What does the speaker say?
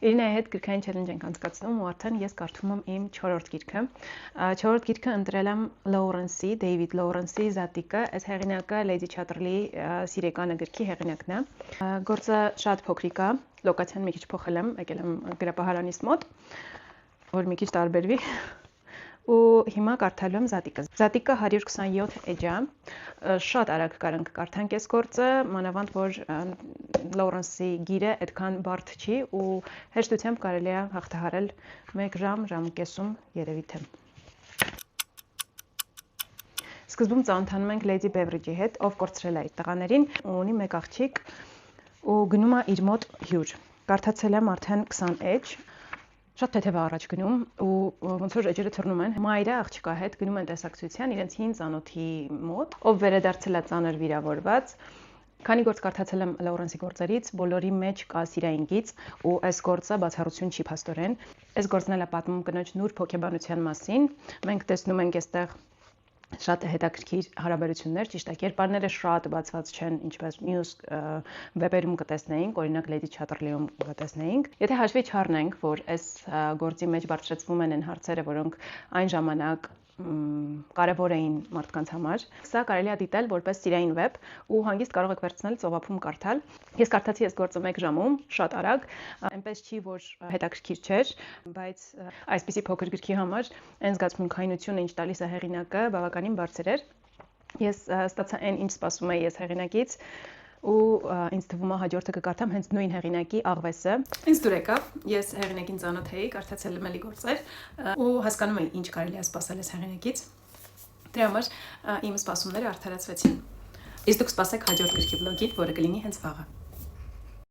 Իրինայի հետ գրքային չելենջ ենք անցկացնում ու արդեն ես կարդում եմ իմ 4-րդ գիրքը։ 4-րդ գիրքը ընտրել եմ Լոուրենսի, Դեյվիդ Լոուրենսի Զատիկը, այս հեղինակը Լեյդի Չաթերլի սիրեկանը գրքի հեղինակն է։ Գործը շատ փոքրիկ է, լոկացիան մի քիչ փոխել եմ, եկել եմ գրապահարանից մոտ, որ մի քիչ տարբերվի։ Ու հիմա կարդալու եմ Զատիկը։ Զատիկը 127 էջ է, շատ արագ կարանք կարդանք այս գործը, մանավանդ որ Լոուրենսի գիրը այդքան բարդ չի ու հեշտությամբ կարելի է հաղթահարել 1 ժամ, ժամկեսում երևի թե։ Սկզբում ծանոթանում ենք Լեյդի Բևրիջի հետ, ով կորցրել է իր տղաներին ու ունի 1 աղջիկ ու գնում է իր մոտ հյուր։ Կարդացել եմ արդեն 20 էջ։ Շատ թեթև առաջ գնում ու ոնց որ էջերը թռնում են։ Մայրը աղջկա հետ գնում են տեսակցության իրենց հին ծանոթի մոտ, ով վերադարձել է ծանր վիրավորված։ Քանի գործ կարդացել եմ Լոուրենսի գործերից, բոլորի մեջ կա սիրային գիծ ու այս գործը բացառություն չի փաստորեն։ Այս գործն էլ է պատմում կնոջ նուրբ հոգեբանության մասին։ Մենք տեսնում ենք այստեղ շատ հետաքրքիր հարաբերություններ, ճիշտ է, կերպարները շատ բացված չեն, ինչպես մյուս վեպերում կտեսնեինք, օրինակ Լեյդի Չաթերլիում կտեսնեինք։ Եթե հաշվի չառնենք, որ այս գործի մեջ բարձրացվում են այն հարցերը, որոնք այն ժամանակ կարևոր էին մարդկանց համար, սա կարելի է դիտել որպես սիրային վեպ ու հանգիստ կարող եք վերցնել ծովափում կարդալ։ Ես կարդացի այս գործը 1 ժամում, շատ արագ, այնպես չի, որ հետաքրքիր չէր, բայց այսպիսի փոքր գրքի համար այն զգացմունքայինությունը, ինչ տալիս է հեղինակը, բավականին բարձր էր։ Ես ստացա այն, ինչ սպասում էի ես հեղինակից ու ինձ թվում է հաջորդը կկարդամ հենց նույն հեղինակի Աղվեսը։ Ինձ դուր եկավ, ես հեղինակին ծանոթ էի, կարդացել եմ էլի գործեր ու հասկանում էի ինչ կարելի է սպասել այս հեղինակից։ Դրա համար իմ սպասումները արդարացվեցին։ Իսկ դուք սպասեք հաջորդ գրքի վլոգին, որը կլինի հենց վաղը։